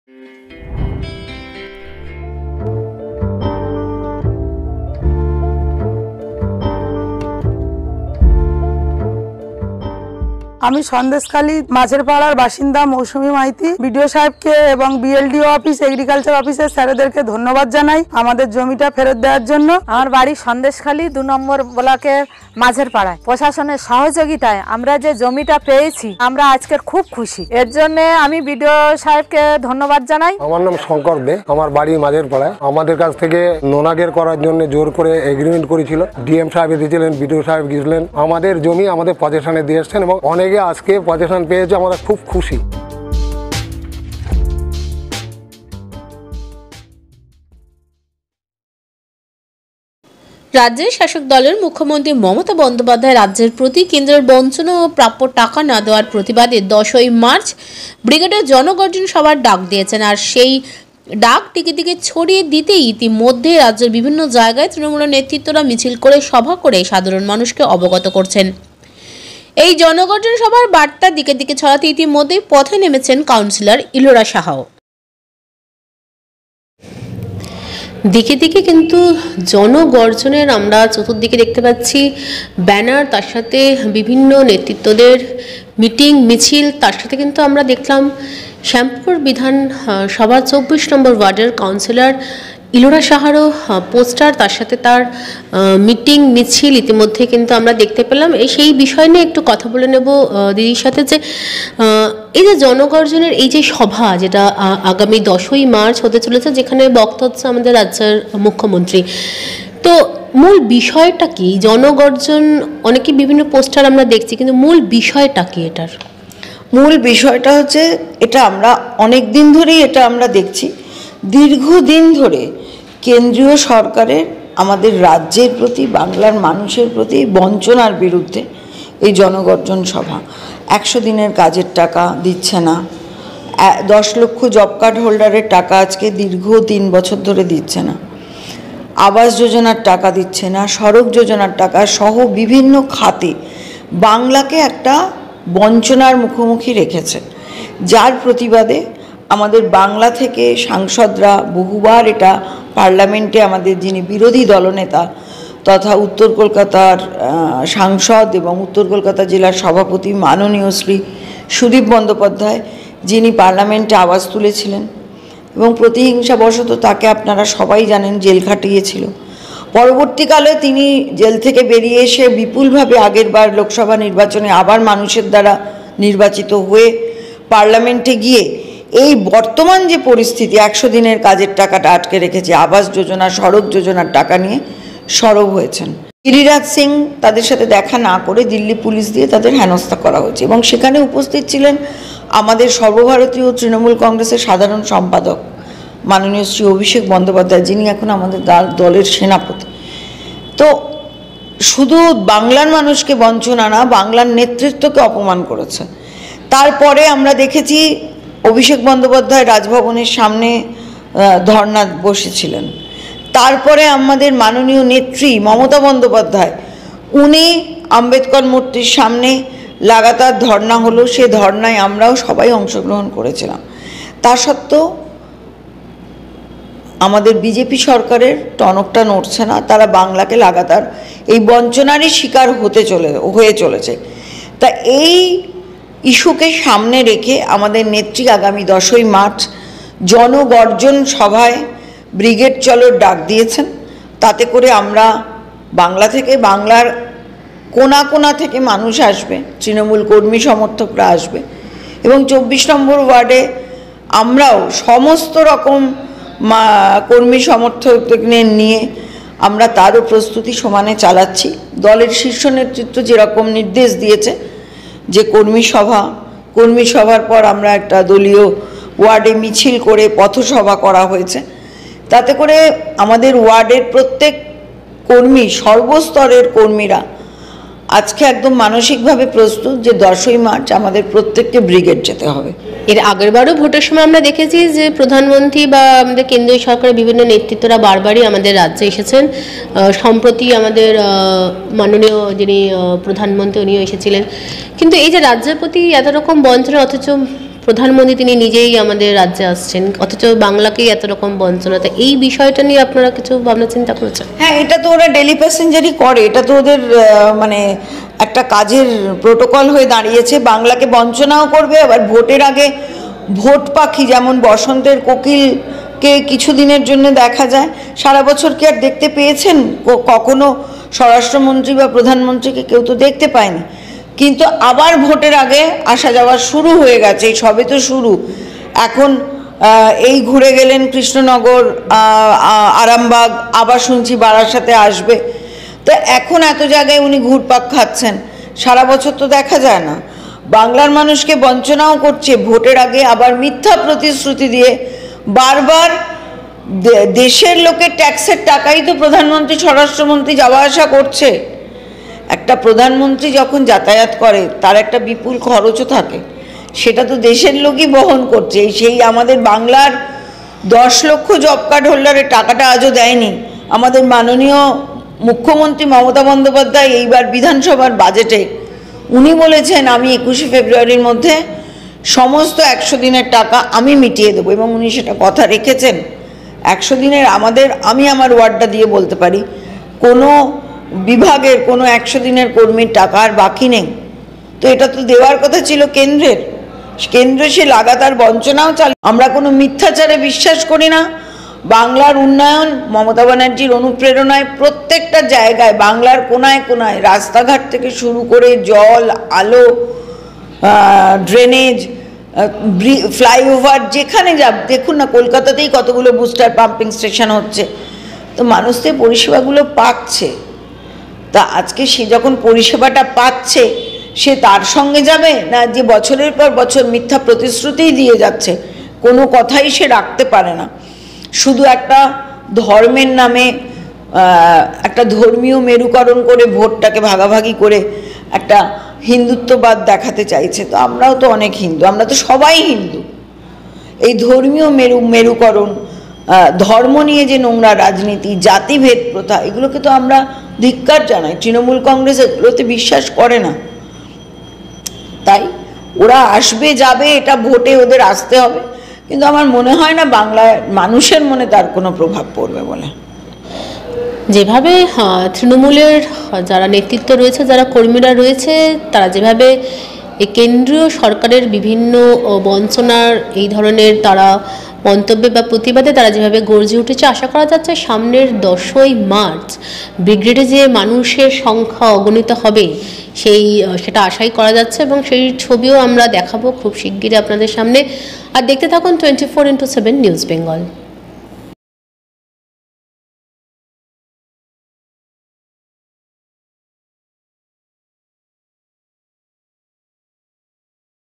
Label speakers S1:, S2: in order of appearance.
S1: আমি সন্দেশখালী মাছের পাড়ার বাসিন্দা মৌসুমী মাইতি। বিডিও সাহেবকে এবং বিএলডিও অফিস, এগ্রিকালচার অফিসের স্যারেদেরকে ধন্যবাদ জানাই আমাদের জমিটা ফেরত দেওয়ার জন্য।
S2: আমার বাড়ি সন্দেশখালী 2 নম্বর ব্লকের মাঝের পাড়ায়। প্রশাসনের সহযোগিতায় আমরা যে জমিটা পেয়েছি, আমরা আজকে খুব খুশি। এর জন্য আমি বিডিও সাহেবকে ধন্যবাদ জানাই।
S3: আমার নাম শঙ্কর দে, আমার বাড়ি মাঝের পাড়ায়। আমাদের কাছ থেকে নোনাগের করার জন্য জোর করে এগ্রিমেন্ট করেছিল। ডিএম সাহেব দিয়েছিলেন, বিডিও সাহেব গিয়েছিলেন। আমাদের জমি আমাদের পজেশনে দিয়ে এসছেন এবং অনেকে আজকে পজেশন পেয়েছে, আমরা খুব খুশি।
S4: রাজ্যের শাসক দলের মুখ্যমন্ত্রী মমতা বন্দ্যোপাধ্যায় রাজ্যের প্রতি কেন্দ্রের বঞ্চনা ও প্রাপ্য টাকা না দেওয়ার প্রতিবাদে 10ই মার্চ ব্রিগেডের জনগর্জন সভার ডাক দিয়েছেন। আর সেই ডাক টিকে ছড়িয়ে দিতেই ইতিমধ্যে রাজ্যের বিভিন্ন জায়গায় তৃণমূলের নেতৃত্বরা মিছিল করে সভা করে সাধারণ মানুষকে অবগত করছেন। এই জনগর্জন সভার বার্তা দিকে ছড়াতে ইতিমধ্যেই পথে নেমেছেন কাউন্সিলর ইলোরা সাহাও। দিকে কিন্তু জনগর্জনের আমরা চতুর্দিকে দেখতে পাচ্ছি ব্যানার, তার সাথে বিভিন্ন নেতৃত্বদের মিটিং মিছিল। তার সাথে কিন্তু আমরা দেখলাম শ্যামপুর বিধানসভা 24 নম্বর ওয়ার্ডের কাউন্সিলর ইলোরা সাহারও পোস্টার, তার সাথে তার মিটিং মিছিল ইতিমধ্যে কিন্তু আমরা দেখতে পেলাম। সেই বিষয় নিয়ে একটু কথা বলে নেব দিদির সাথে, যে এই যে জনগর্জনের এই যে সভা, যেটা আগামী 10ই মার্চ হতে চলেছে, যেখানে বক্তা হচ্ছে আমাদের রাজ্যের মুখ্যমন্ত্রী, তো মূল বিষয়টা কি? জনগর্জন অনেকে বিভিন্ন পোস্টার আমরা দেখছি, কিন্তু মূল বিষয়টা কি? এটার
S5: মূল বিষয়টা হচ্ছে, এটা আমরা অনেক দিন ধরেই এটা আমরা দেখছি, দীর্ঘদিন ধরে কেন্দ্রীয় সরকারের আমাদের রাজ্যের প্রতি, বাংলার মানুষের প্রতি বঞ্চনার বিরুদ্ধে এই জনগর্জন সভা। 100 দিনের কাজের টাকা দিচ্ছে না, 10 লক্ষ জব কার্ড হোল্ডারের টাকা আজকে দীর্ঘ 3 বছর ধরে দিচ্ছে না, আবাস যোজনার টাকা দিচ্ছে না, সড়ক যোজনার টাকা সহ বিভিন্ন খাতে বাংলাকে একটা বঞ্চনার মুখোমুখি রেখেছে, যার প্রতিবাদে আমাদের বাংলা থেকে সাংসদরা বহুবার এটা পার্লামেন্টে, আমাদের যিনি বিরোধী দলনেতা তথা উত্তর কলকাতার সাংসদ এবং উত্তর কলকাতা জেলার সভাপতি মাননীয় শ্রী সুদীপ বন্দ্যোপাধ্যায়, যিনি পার্লামেন্টে আওয়াজ তুলেছিলেন এবং প্রতিহিংসাবশত তাকে আপনারা সবাই জানেন জেল খাটিয়েছিল। পরবর্তীকালে তিনি জেল থেকে বেরিয়ে এসে বিপুলভাবে আগেরবার লোকসভা নির্বাচনে আবার মানুষের দ্বারা নির্বাচিত হয়ে পার্লামেন্টে গিয়ে এই বর্তমান যে পরিস্থিতি, 100 দিনের কাজের টাকাটা আটকে রেখেছে, আবাস যোজনা, সড়ক যোজনার টাকা নিয়ে সরব হয়েছেন। গিরিরাজ সিং তাদের সাথে দেখা না করে দিল্লি পুলিশ দিয়ে তাদের হেনস্থা করা হয়েছে এবং সেখানে উপস্থিত ছিলেন আমাদের সর্বভারতীয় তৃণমূল কংগ্রেসের সাধারণ সম্পাদক মাননীয় শ্রী অভিষেক বন্দ্যোপাধ্যায়, যিনি এখন আমাদের দলের সেনাপতি। তো শুধু বাংলার মানুষকে বঞ্চনা না, বাংলার নেতৃত্বকে অপমান করেছে। তারপরে আমরা দেখেছি অভিষেক বন্দ্যোপাধ্যায় রাজভবনের সামনে ধর্ণা বসেছিলেন। তারপরে আমাদের মাননীয় নেত্রী মমতা বন্দ্যোপাধ্যায়, উনি আম্বেদকর মূর্তির সামনে লাগাতার ধর্ণা হলো, সে ধর্ণায় আমরাও সবাই অংশগ্রহণ করেছিলাম। তা সত্ত্বেও আমাদের বিজেপি সরকারের টনকটা নড়ছে না, তারা বাংলাকে লাগাতার এই বঞ্চনারই শিকার হয়ে চলেছে। তা এই ইস্যুকে সামনে রেখে আমাদের নেত্রী আগামী 10ই মার্চ জনগর্জন সভায় ব্রিগেড চলোর ডাক দিয়েছেন। তাতে করে আমরা বাংলা থেকে, বাংলার কোনা কোনা থেকে মানুষ আসবে, তৃণমূল কর্মী সমর্থকরা আসবে এবং 24 নম্বর ওয়ার্ডে আমরাও সমস্ত রকম কর্মী সমর্থকদের নিয়ে আমরা তারও প্রস্তুতি সমানে চালাচ্ছি। দলের শীর্ষ নেতৃত্ব যেরকম নির্দেশ দিয়েছে যে কর্মী সভার পর আমরা একটা দলীয় ওয়ার্ডে মিছিল করে পথসভা করা হয়েছে, তাতে করে আমাদের ওয়ার্ডের প্রত্যেক কর্মী, সর্বস্তরের কর্মীরা আজকে একদম মানসিকভাবে প্রস্তুত যে 10ই মার্চ আমাদের প্রত্যেককে ব্রিগেড যেতে হবে।
S4: এর আগেরবারও ভোটের সময় আমরা দেখেছি যে প্রধানমন্ত্রী বা আমাদের কেন্দ্রীয় সরকারের বিভিন্ন নেতৃত্বরা বারবারই আমাদের রাজ্যে এসেছেন। সম্প্রতি আমাদের মাননীয় যিনি প্রধানমন্ত্রী, উনিও এসেছিলেন। কিন্তু এই যে রাজ্যের প্রতি এত রকম বঞ্চনা, অথচ প্রধানমন্ত্রী তিনি নিজেই আমাদের রাজ্যে আসছেন, অথচ বাংলাকেই এত রকম বঞ্চনা। তো এই বিষয়টা নিয়ে আপনারা কিছু ভাবনা চিন্তা করেছেন?
S5: হ্যাঁ, এটা তো ওরা ডেলি প্যাসেঞ্জারই করে, এটা তো ওদের মানে একটা কাজের প্রোটোকল হয়ে দাঁড়িয়েছে। বাংলাকে বঞ্চনাও করবে, আবার ভোটের আগে ভোট পাখি যেমন বসন্তের কোকিলকে কিছুদিনের জন্য দেখা যায়, সারা বছর কি আর দেখতে পেয়েছেন কখনো স্বরাষ্ট্রমন্ত্রী বা প্রধানমন্ত্রীকে? কেউ তো দেখতে পায়নি। কিন্তু আবার ভোটের আগে আসা যাওয়া শুরু হয়ে গেছে, সবে তো শুরু। এখন এই ঘুরে গেলেন কৃষ্ণনগর, আরামবাগ, আবার শুনছি বারাসাতে আসবে। তো এখন এত জায়গায় উনি ঘুরপাক খাচ্ছেন, সারা বছর তো দেখা যায় না। বাংলার মানুষকে বঞ্চনাও করছে, ভোটের আগে আবার মিথ্যা প্রতিশ্রুতি দিয়ে বারবার দেশের লোকের ট্যাক্সের টাকাই তো প্রধানমন্ত্রী স্বরাষ্ট্রমন্ত্রী যাওয়া আসা করছে। একটা প্রধানমন্ত্রী যখন যাতায়াত করে তার একটা বিপুল খরচও থাকে, সেটা তো দেশের লোকই বহন করছে। সেই আমাদের বাংলার 10 লক্ষ জব কার্ড হোল্ডারের টাকাটা আজও দেয়নি আমাদের মাননীয় মুখ্যমন্ত্রী মমতা বন্দ্যোপাধ্যায়। এইবার বিধানসভার বাজেটে উনি বলেছেন আমি 21শে ফেব্রুয়ারির মধ্যে সমস্ত 100 দিনের টাকা আমি মিটিয়ে দেবো, এবং উনি সেটা কথা রেখেছেন। 100 দিনের আমি আমার ওয়ার্ডটা দিয়ে বলতে পারি কোনো বিভাগের কোনো 100 দিনের কর্মীর টাকা আর বাকি নেই। তো এটা তো দেওয়ার কথা ছিল কেন্দ্রের, কেন্দ্র সে লাগাতার বঞ্চনাও চালায়। আমরা কোনো মিথ্যাচারে বিশ্বাস করি না। বাংলার উন্নয়ন মমতা ব্যানার্জির অনুপ্রেরণায় প্রত্যেকটা জায়গায়, বাংলার কোনায় কোনায়, রাস্তাঘাট থেকে শুরু করে জল, আলো, ড্রেনেজ, ফ্লাইওভার, যেখানে দেখুন না, কলকাতাতেই কতগুলো বুস্টার পাম্পিং স্টেশন হচ্ছে। তো মানুষ তো পরিষেবাগুলো পাচ্ছে। তা আজকে সে যখন পরিষেবাটা পাচ্ছে, সে তার সঙ্গে যাবে না যে বছরের পর বছর মিথ্যা প্রতিশ্রুতিই দিয়ে যাচ্ছে, কোনো কথাই সে রাখতে পারে না। শুধু একটা ধর্মের নামে একটা ধর্মীয় মেরুকরণ করে ভোটটাকে ভাগাভাগি করে একটা হিন্দুত্ববাদ দেখাতে চাইছে। তো আমরাও তো অনেক হিন্দু, আমরা তো সবাই হিন্দু। এই ধর্মীয় মেরুকরণ, ধর্ম নিয়ে যে নোংরা রাজনীতি, জাতিভেদ প্রথা, এগুলোকে তো আমরা ধিক্কার জানাই। তৃণমূল কংগ্রেস এগুলোতে বিশ্বাস করে না। তাই ওরা আসবে যাবে, এটা ভোটে ওদের আসতে হবে, কিন্তু আমার মনে হয় না বাংলার মানুষের মনে তার কোনো প্রভাব পড়বে বলে।
S4: যেভাবে তৃণমূলের যারা নেতৃত্ব রয়েছে, যারা কর্মীরা রয়েছে, তারা যেভাবে এই কেন্দ্রীয় সরকারের বিভিন্ন বঞ্চনার এই ধরনের তারা মন্তব্যে বা প্রতিবাদে তারা যেভাবে গর্জে উঠেছে, আশা করা যাচ্ছে সামনের 10ই মার্চ ব্রিগেডে যে মানুষের সংখ্যা অগণিত হবে সেটা আশাই করা যাচ্ছে, এবং সেই ছবিও আমরা দেখাবো খুব শিগগিরই আপনাদের সামনে। আর দেখতে থাকুন 24x7 নিউজ বেঙ্গল।